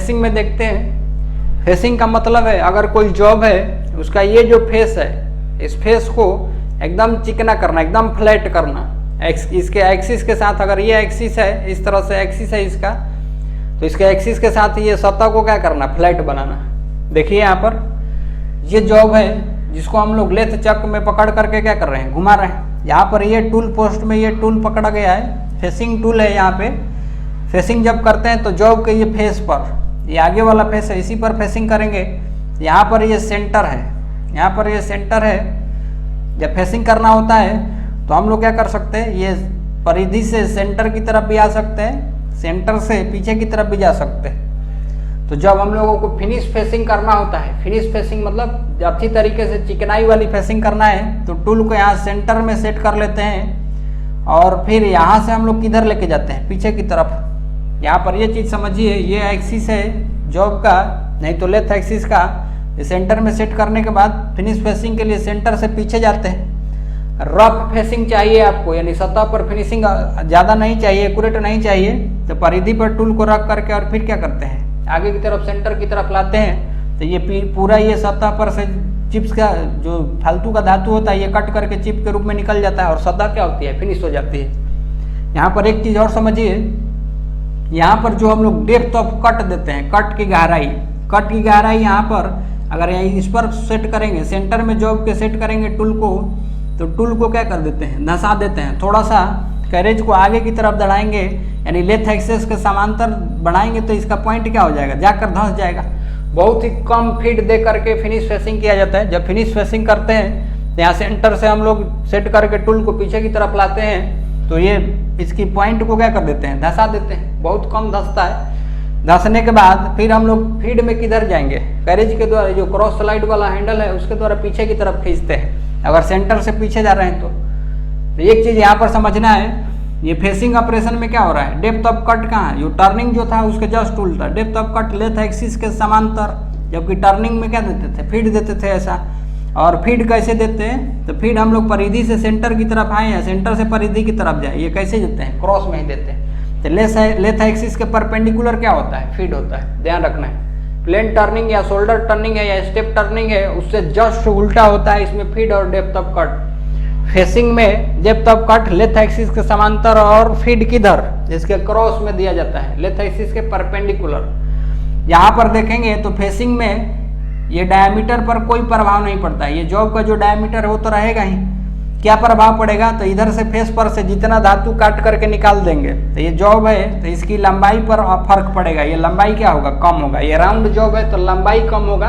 Facing में देखते हैं। फेसिंग का मतलब है अगर कोई जॉब है उसका ये जो फेस है, इस फेस को एकदम चिकना करना, एकदम फ्लैट करना। इसके एक्सिस के साथ, अगर ये एक्सिस है, इस तरह से एक्सिस है इसका, तो इसके एक्सिस के साथ ये सतह को क्या करना, फ्लैट बनाना। देखिए यहाँ पर ये जॉब है जिसको हम लोग लेथ चक में पकड़ करके क्या कर रहे हैं, घुमा रहे हैं। यहाँ पर ये टूल पोस्ट में ये टूल पकड़ा गया है, फेसिंग टूल है। यहाँ पे फेसिंग जब करते हैं तो जॉब के ये फेस पर, ये आगे वाला फेस है, इसी पर फेसिंग करेंगे। यहाँ पर ये सेंटर है, यहाँ पर ये सेंटर है। जब फेसिंग करना होता है तो हम लोग क्या कर सकते हैं, ये परिधि से सेंटर की तरफ भी आ सकते हैं, सेंटर से पीछे की तरफ भी जा सकते हैं। तो जब हम लोगों को फिनिश फेसिंग करना होता है, फिनिश फेसिंग मतलब अच्छी तरीके से चिकनाई वाली फेसिंग करना है, तो टूल को यहाँ सेंटर में सेट कर लेते हैं और फिर यहाँ से हम लोग किधर लेके जाते हैं, पीछे की तरफ। यहाँ पर ये चीज़ समझिए, ये एक्सिस है जॉब का, नहीं तो लेथ एक्सिस का। सेंटर में सेट करने के बाद फिनिश फेसिंग के लिए सेंटर से पीछे जाते हैं। रफ फेसिंग चाहिए आपको, यानी सतह पर फिनिशिंग ज़्यादा नहीं चाहिए, एक्यूरेट नहीं चाहिए, तो परिधि पर टूल को रख करके और फिर क्या करते हैं, आगे की तरफ सेंटर की तरफ लाते हैं। तो ये पूरा ये सतह पर से चिप्स का जो फालतू का धातु होता है ये कट करके चिप के रूप में निकल जाता है और सतह क्या होती है, फिनिश हो जाती है। यहाँ पर एक चीज़ और समझिए, यहाँ पर जो हम लोग डेप्थ ऑफ कट देते हैं, कट की गहराई यहाँ पर अगर इस पर सेट करेंगे, सेंटर में जॉब के सेट करेंगे टूल को, तो टूल को क्या कर देते हैं, धंसा देते हैं। थोड़ा सा कैरेज को आगे की तरफ दड़ाएंगे, यानी लेथ एक्सिस के समांतर बढ़ाएंगे, तो इसका पॉइंट क्या हो जाएगा, जाकर धंस जाएगा। बहुत ही कम फीड दे करके फिनिश फेसिंग किया जाता है। जब फिनिश फेसिंग करते हैं तो यहाँ सेंटर से हम लोग सेट करके टूल को पीछे की तरफ लाते हैं, तो ये इसकी पॉइंट को क्या कर देते हैं, धंसा देते हैं। बहुत कम धंसता है। धंसने के बाद फिर हम लोग फीड में किधर जाएंगे, कैरेज के द्वारा, जो क्रॉस स्लाइड वाला हैंडल है उसके द्वारा पीछे की तरफ खींचते हैं, अगर सेंटर से पीछे जा रहे हैं तो एक चीज़ यहाँ पर समझना है, ये फेसिंग ऑपरेशन में क्या हो रहा है, डेप्थ ऑफ कट कहाँ है, जो टर्निंग जो था उसके जस्ट उल्टा, depth of cut lathe axis के समांतर, जबकि टर्निंग में क्या देते थे, फीड देते थे ऐसा। और फीड कैसे देते हैं, तो फीड हम लोग परिधि से सेंटर की तरफ आए हैं, सेंटर से परिधि की तरफ जाए, ये कैसे देते हैं, क्रॉस में ही देते हैं। तो लेथ एक्सिस के परपेंडिकुलर क्या होता है, फीड होता है, ध्यान रखना है। प्लेन टर्निंग या शोल्डर टर्निंग है या स्टेप टर्निंग है, उससे जस्ट उल्टा होता है इसमें फीड और डेप्थ ऑफ कट। फेसिंग में depth of cut lathe axis के समांतर और फीड किधर, इसके क्रॉस में दिया जाता है, लेथ एक्सिस के परपेंडिकुलर। यहाँ पर देखेंगे तो फेसिंग में ये डायमीटर पर कोई प्रभाव नहीं पड़ता है, ये जॉब का जो डायमीटर है वो तो रहेगा ही। क्या प्रभाव पड़ेगा, तो इधर से फेस पर से जितना धातु काट करके निकाल देंगे, तो ये जॉब है तो इसकी लंबाई पर फर्क पड़ेगा, ये लंबाई क्या होगा, कम होगा। ये राउंड जॉब है तो लंबाई कम होगा,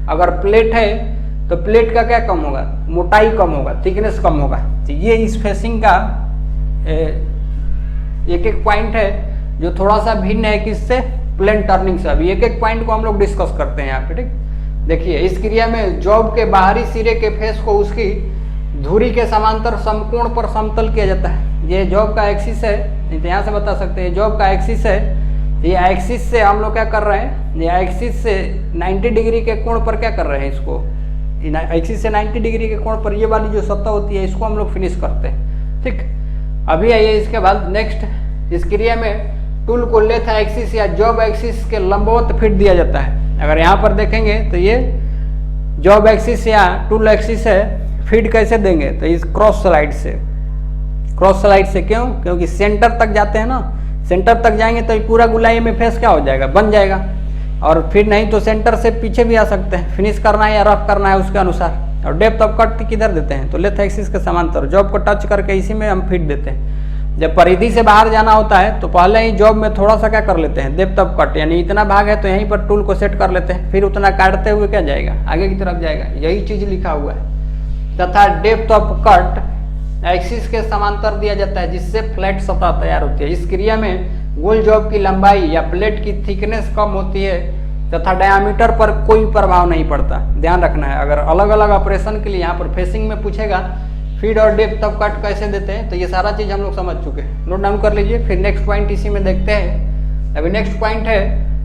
अगर प्लेट है तो प्लेट का क्या कम होगा, मोटाई कम होगा, थिकनेस कम होगा। तो ये इस फेसिंग का एक एक पॉइंट है जो थोड़ा सा भिन्न है किससे, प्लेन टर्निंग से। अभी एक एक पॉइंट को हम लोग डिस्कस करते हैं यहाँ पे, ठीक। देखिए इस क्रिया में जॉब के बाहरी सिरे के फेस को उसकी धुरी के समांतर समकोण पर समतल किया जाता है। ये जॉब का एक्सिस है, नहीं तो यहाँ से बता सकते हैं जॉब का एक्सिस है। ये एक्सिस से हम लोग क्या कर रहे हैं, ये एक्सिस से 90 डिग्री के कोण पर क्या कर रहे हैं, इसको एक्सिस से 90 डिग्री के कोण पर ये वाली जो सतह होती है इसको हम लोग फिनिश करते हैं, ठीक। अभी आइए इसके बाद नेक्स्ट, इस क्रिया में टूल को लेथ एक्सिस या जॉब एक्सिस के लंबवत फीड दिया जाता है। अगर यहाँ पर देखेंगे तो ये जॉब एक्सिस या टूल एक्सिस है, फीड कैसे देंगे, तो इस क्रॉस स्लाइड से। क्रॉस स्लाइड से क्यों, क्योंकि सेंटर तक जाते हैं ना, सेंटर तक जाएंगे तो पूरा गुलाई में फेस क्या हो जाएगा, बन जाएगा। और फिर नहीं तो सेंटर से पीछे भी आ सकते हैं, फिनिश करना है या रफ करना है उसके अनुसार। और डेप्थ ऑफ कट किधर देते हैं, तो लेथ एक्सिस के समांतर, जॉब को टच करके इसी में हम फीड देते हैं। जब परिधि से बाहर जाना होता है तो पहले ही जॉब में थोड़ा सा क्या कर लेते हैं, डेप्थ ऑफ कट, यानी इतना भाग है तो यहीं पर टूल को सेट कर लेते हैं, फिर उतना काटते हुए क्या जाएगा, आगे की तरफ जाएगा। यही चीज लिखा हुआ है। तथा डेप्थ ऑफ कट एक्सिस के समांतर दिया जाता है, जिससे फ्लैट सतह तैयार होती है। इस क्रिया में गोल जॉब की लंबाई या प्लेट की थिकनेस कम होती है तथा डायमीटर पर कोई प्रभाव नहीं पड़ता। ध्यान रखना है, अगर अलग अलग ऑपरेशन के लिए यहाँ पर फेसिंग में पूछेगा फीड और डेप्थ ऑफ कट कैसे देते हैं, तो ये सारा चीज हम लोग समझ चुके हैं, नोट डाउन कर लीजिए। फिर नेक्स्ट पॉइंट इसी में देखते हैं। अभी नेक्स्ट पॉइंट है,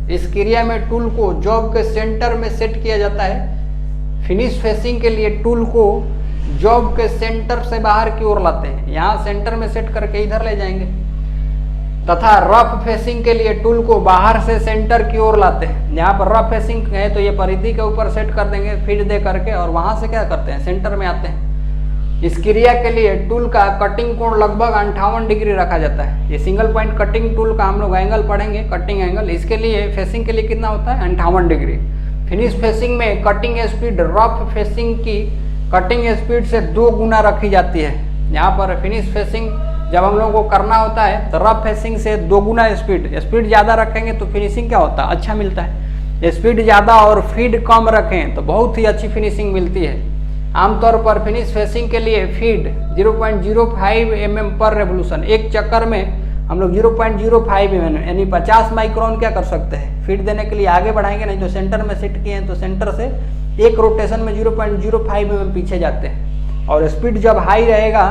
इस क्रिया में टूल को जॉब के सेंटर में सेट किया जाता है। फिनिश फेसिंग के लिए टूल को जॉब के सेंटर से बाहर की ओर लाते हैं, यहाँ सेंटर में सेट करके इधर ले जाएंगे। तथा रफ फेसिंग के लिए टूल को बाहर से सेंटर की ओर लाते हैं। यहाँ पर रफ फेसिंग है तो ये परिधि के ऊपर सेट कर देंगे फीड दे करके, और वहां से क्या करते हैं, सेंटर में आते हैं। इस क्रिया के लिए टूल का कटिंग कोण लगभग 58 डिग्री रखा जाता है। ये सिंगल पॉइंट कटिंग टूल का हम लोग एंगल पढ़ेंगे, कटिंग एंगल। इसके लिए फेसिंग के लिए कितना होता है, 58 डिग्री। फिनिश फेसिंग में कटिंग स्पीड रफ फेसिंग की कटिंग स्पीड से 2 गुना रखी जाती है। यहाँ पर फिनिश फेसिंग जब हम लोगों को करना होता है तो रफ फेसिंग से 2 गुना स्पीड ज़्यादा रखेंगे तो फिनिशिंग क्या होता है, अच्छा मिलता है। स्पीड ज़्यादा और फीड कम रखें तो बहुत ही अच्छी फिनिशिंग मिलती है। आमतौर पर फिनिश फेसिंग के लिए फीड 0.05 mm पर रेवोल्यूशन, एक चक्कर में हम लोग 0.05 mm यानी 50 माइक्रोन क्या कर सकते हैं, फीड देने के लिए आगे बढ़ाएंगे। नहीं तो सेंटर में सेट किए हैं तो सेंटर से एक रोटेशन में 0.05 mm पीछे जाते हैं। और स्पीड जब हाई रहेगा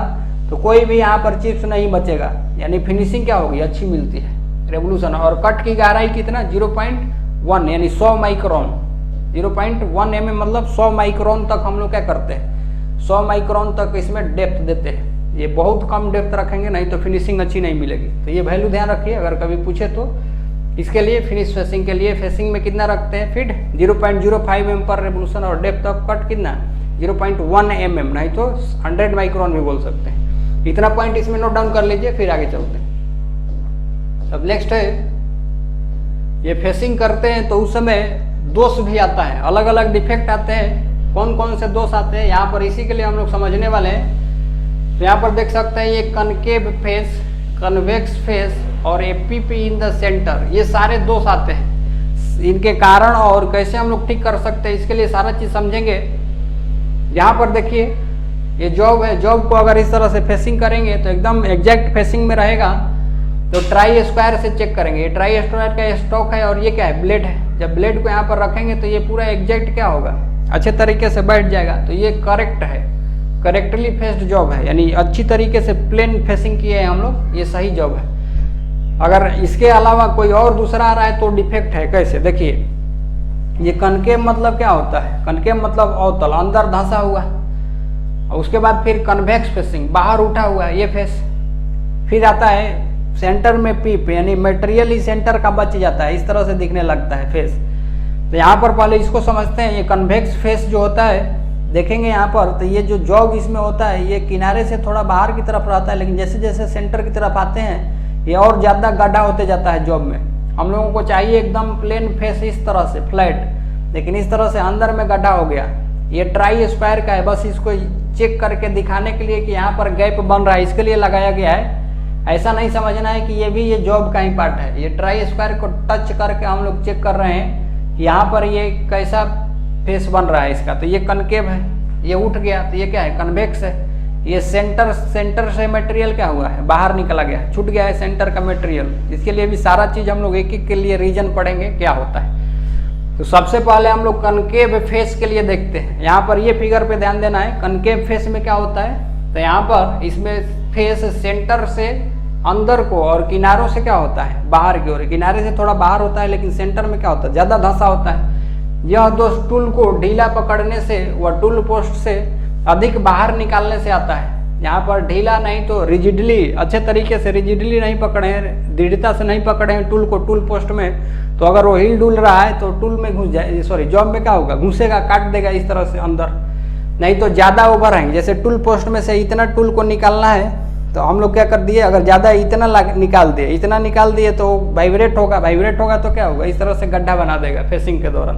तो कोई भी यहाँ पर चिप्स नहीं बचेगा, यानी फिनिशिंग क्या होगी, अच्छी मिलती है रेवोल्यूशन। और कट की गहराई कितना, 0.1 यानी 100 माइक्रोन। 0.1 mm मतलब 100 माइक्रोन तक हम लोग क्या करते हैं, 100 माइक्रोन तक इसमें डेप्थ देते हैं। ये बहुत कम डेप्थ रखेंगे नहीं तो फिनिशिंग अच्छी नहीं मिलेगी। तो ये वैल्यू ध्यान रखिए अगर कभी पूछे तो। इसके लिए फिनिश फेसिंग के लिए फेसिंग में कितना रखते हैं, फीड 0.05 mm पर रेवोल्यूशन, और डेप्थ ऑफ कट कितना, 0.1 mm, नहीं तो 100 माइक्रोन भी बोल सकते हैं। इतना पॉइंट इसमें नोट डाउन कर लीजिए, फिर आगे चलते हैं। अब नेक्स्ट है, ये फेसिंग करते हैं तो उस समय दोष भी आता है, अलग अलग डिफेक्ट आते हैं। कौन कौन से दोष आते हैं यहाँ पर इसी के लिए हम लोग समझने वाले हैं। तो यहाँ पर देख सकते हैं ये कनकेव फेस, कन्वेक्स फेस और एपीपी इन द सेंटर, ये सारे दोष आते हैं। इनके कारण और कैसे हम लोग ठीक कर सकते हैं इसके लिए सारा चीज समझेंगे। यहाँ पर देखिए ये जॉब है, जॉब को अगर इस तरह से फेसिंग करेंगे तो एकदम एग्जैक्ट फेसिंग में रहेगा। तो ट्राई स्क्वायर से चेक करेंगे, ये ट्राई स्क्वायर का स्टॉक है और ये क्या है, ब्लेड है। जब ब्लेड को यहाँ पर रखेंगे तो ये पूरा एग्जैक्ट क्या होगा, अच्छे तरीके से बैठ जाएगा। तो ये करेक्ट है, करेक्टली फेस्ड जॉब है, यानी अच्छी तरीके से प्लेन फेसिंग किए हैं हम लोग, ये सही जॉब है। अगर इसके अलावा कोई और दूसरा आ रहा है तो डिफेक्ट है। कैसे, देखिए ये कनकेव मतलब क्या होता है, कनकेव मतलब अवतल, अंदर धंसा हुआ। और उसके बाद फिर कन्वेक्स फेसिंग, बाहर उठा हुआ ये फेस। फिर आता है सेंटर में पीप, यानी मटेरियल ही सेंटर का बच जाता है, इस तरह से दिखने लगता है फेस। तो यहाँ पर पहले इसको समझते हैं। ये कन्वेक्स फेस जो होता है, देखेंगे यहाँ पर, तो ये जो जॉब इसमें होता है ये किनारे से थोड़ा बाहर की तरफ रहता है, लेकिन जैसे जैसे सेंटर की तरफ आते हैं ये और ज़्यादा गड्ढा होते जाता है जॉब में। हम लोगों को चाहिए एकदम प्लेन फेस इस तरह से फ्लैट, लेकिन इस तरह से अंदर में गड्ढा हो गया। ये ट्राई स्क्वायर का है, बस इसको चेक करके दिखाने के लिए कि यहाँ पर गैप बन रहा है, इसके लिए लगाया गया है। ऐसा नहीं समझना है कि ये भी ये जॉब का ही पार्ट है। ये ट्राई स्क्वायर को टच करके हम लोग चेक कर रहे हैं कि यहाँ पर ये कैसा फेस बन रहा है इसका। तो ये कनकेव है, ये उठ गया तो ये क्या है, कन्वेक्स है। ये सेंटर से मटेरियल क्या हुआ है, बाहर निकला गया, छूट गया है सेंटर का मटेरियल। इसके लिए भी सारा चीज हम लोग एक एक के लिए रीजन पढ़ेंगे क्या होता है। तो सबसे पहले हम लोग कनकेव फेस के लिए देखते हैं। यहाँ पर ये फिगर पे ध्यान देना है, कनकेव फेस में क्या होता है। तो यहाँ पर इसमें फेस सेंटर से अंदर को और किनारों से क्या होता है, बाहर की ओर। किनारे से थोड़ा बाहर होता है लेकिन सेंटर में क्या होता है, ज्यादा धंसा होता है। यह दोष टूल को ढीला पकड़ने से व टूल पोस्ट से अधिक बाहर निकालने से आता है। यहाँ पर ढीला नहीं तो रिजिडली, अच्छे तरीके से रिजिडली नहीं पकड़े हैं, दृढ़ता से नहीं पकड़े हैं टूल को टूल पोस्ट में, तो अगर वो हिल डुल रहा है तो टूल में घुस जाए, सॉरी जॉब में क्या होगा, घुसेगा, काट देगा इस तरह से अंदर। नहीं तो ज्यादा ओवर हैंग, जैसे टूल पोस्ट में से इतना टूल को निकालना है तो हम लोग क्या कर दिए, अगर ज्यादा इतना इतना निकाल दिए तो वाइब्रेट होगा तो क्या होगा, इस तरह से गड्ढा बना देगा फेसिंग के दौरान।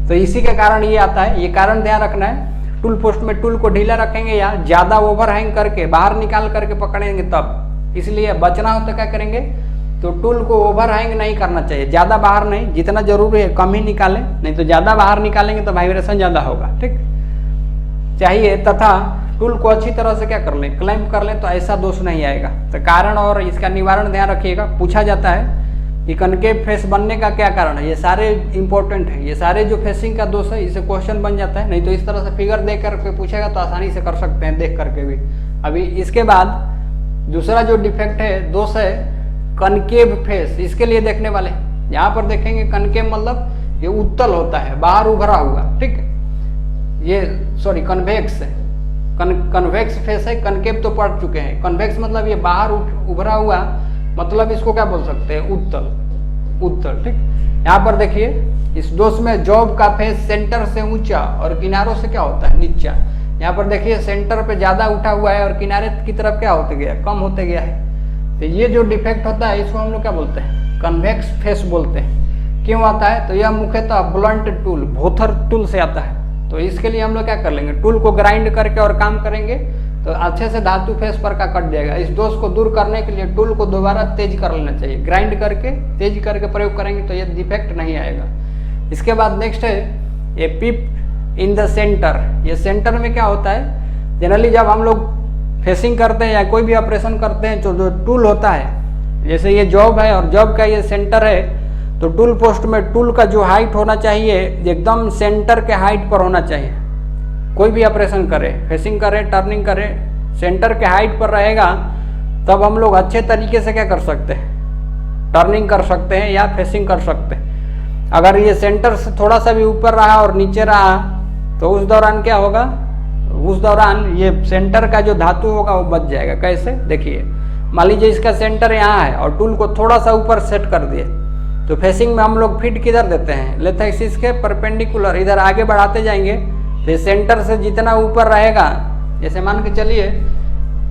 तो इसी के कारण ये आता है, ये कारण ध्यान रखना है। टूल पोस्ट में टूल को ढीला रखेंगे या ज्यादा ओवर हैंग करके बाहर निकाल करके पकड़ेंगे तब। इसलिए बचना हो तो क्या करेंगे, तो टूल को ओवर हैंग नहीं करना चाहिए, ज्यादा बाहर नहीं, जितना जरूरी है कम ही निकालें, नहीं तो ज्यादा बाहर निकालेंगे तो वाइब्रेशन ज्यादा होगा, ठीक चाहिए। तथा टूल को अच्छी तरह से क्या कर लें, क्लैंप कर लें, तो ऐसा दोष नहीं आएगा। तो कारण और इसका निवारण ध्यान रखिएगा। पूछा जाता है कि कनकेव फेस बनने का क्या कारण है, ये सारे इंपॉर्टेंट है, ये सारे जो फेसिंग का दोष है, इसे क्वेश्चन बन जाता है। नहीं तो इस तरह से फिगर देख करके पूछेगा तो आसानी से कर सकते हैं देख करके भी। अभी इसके बाद दूसरा जो डिफेक्ट है, दोष है कनकेव फेस, इसके लिए देखने वाले। यहाँ पर देखेंगे कनकेव मतलब ये उत्तल होता है, बाहर उभरा हुआ, ठीक। ये सॉरी कन्वेक्स है, कन्वेक्स फेस है, कनकेव तो पढ़ चुके हैं। कन्वेक्स मतलब ये बाहर उभरा हुआ मतलब इसको क्या बोल सकते हैं, उत्तल, उत्तल। ठीक, यहाँ पर देखिए इस दोष में जॉब का फेस सेंटर से ऊंचा और किनारों से क्या होता है, नीचा। यहाँ पर देखिए सेंटर पे ज्यादा उठा हुआ है और किनारे की तरफ क्या होते गया, कम होते गया है। तो ये जो डिफेक्ट होता है इसको हम लोग क्या बोलते हैं, कन्वेक्स फेस बोलते हैं। क्यों आता है, तो यह मुख्यतः ब्लंट टूल, भोथर टूल से आता है। तो इसके लिए हम लोग क्या कर लेंगे, टूल को ग्राइंड करके और काम करेंगे तो अच्छे से धातु फेस पर का कट जाएगा। इस दोष को दूर करने के लिए टूल को दोबारा तेज कर लेना चाहिए, ग्राइंड करके तेज करके प्रयोग करेंगे तो ये डिफेक्ट नहीं आएगा। इसके बाद नेक्स्ट है ये पिप इन द सेंटर। ये सेंटर में क्या होता है, जनरली जब हम लोग फेसिंग करते हैं या कोई भी ऑपरेशन करते हैं तो जो टूल होता है, जैसे ये जॉब है और जॉब का ये सेंटर है, तो टूल पोस्ट में टूल का जो हाइट होना चाहिए एकदम सेंटर के हाइट पर होना चाहिए। कोई भी ऑपरेशन करे, फेसिंग करे, टर्निंग करे, सेंटर के हाइट पर रहेगा तब हम लोग अच्छे तरीके से क्या कर सकते हैं, टर्निंग कर सकते हैं या फेसिंग कर सकते हैं। अगर ये सेंटर से थोड़ा सा भी ऊपर रहा और नीचे रहा तो उस दौरान क्या होगा, उस दौरान ये सेंटर का जो धातु होगा वो बच जाएगा। कैसे, देखिए मान लीजिए इसका सेंटर यहाँ है और टूल को थोड़ा सा ऊपर सेट कर दिए, तो फेसिंग में हम लोग फिट किधर देते हैं, लेथ एक्सिस के परपेंडिकुलर इधर आगे बढ़ाते जाएंगे। तो सेंटर से जितना ऊपर रहेगा, जैसे मान के चलिए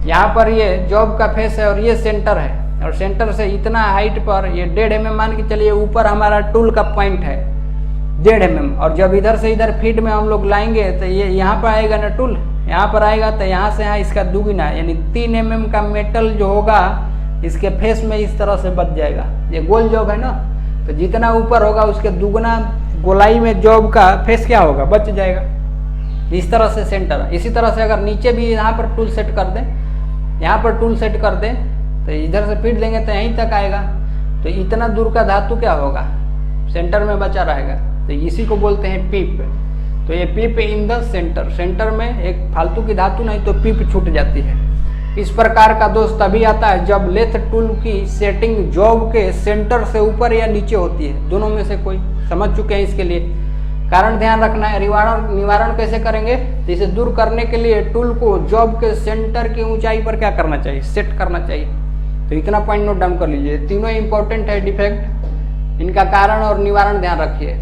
यहाँ पर ये जॉब का फेस है और ये सेंटर है, और सेंटर से इतना हाइट पर ये 1.5 mm मान के चलिए ऊपर हमारा टूल का पॉइंट है 1.5 mm, और जब इधर से इधर फीट में हम लोग लाएंगे तो ये यहाँ पर आएगा ना टूल, यहाँ पर आएगा तो यहाँ से यहाँ इसका दुगुना यानी 3 mm का मेटल जो होगा इसके फेस में इस तरह से बच जाएगा। ये गोल जॉब है ना, तो जितना ऊपर होगा उसके दुगुना गोलाई में जॉब का फेस क्या होगा, बच जाएगा। इस तरह से सेंटर, इसी तरह से अगर नीचे भी यहाँ पर टूल सेट कर दें, यहाँ पर टूल सेट कर दें तो इधर से फीट देंगे तो यहीं तक आएगा, तो इतना दूर का धातु क्या होगा, सेंटर में बचा रहेगा। तो इसी को बोलते हैं पिप। तो ये पिप इन द सेंटर, सेंटर में एक फालतू की धातु नहीं तो पिप छूट जाती है। इस प्रकार का दोष तभी आता है जब लेथ टूल की सेटिंग जॉब के सेंटर से ऊपर या नीचे होती है, दोनों में से कोई। समझ चुके हैं इसके लिए कारण ध्यान रखना है। निवारण कैसे करेंगे, तो इसे दूर करने के लिए टूल को जॉब के सेंटर की ऊंचाई पर क्या करना चाहिए, सेट करना चाहिए। तो इतना पॉइंट नोट डाउन कर लीजिए, तीनों इंपॉर्टेंट है डिफेक्ट, इनका कारण और निवारण ध्यान रखिए।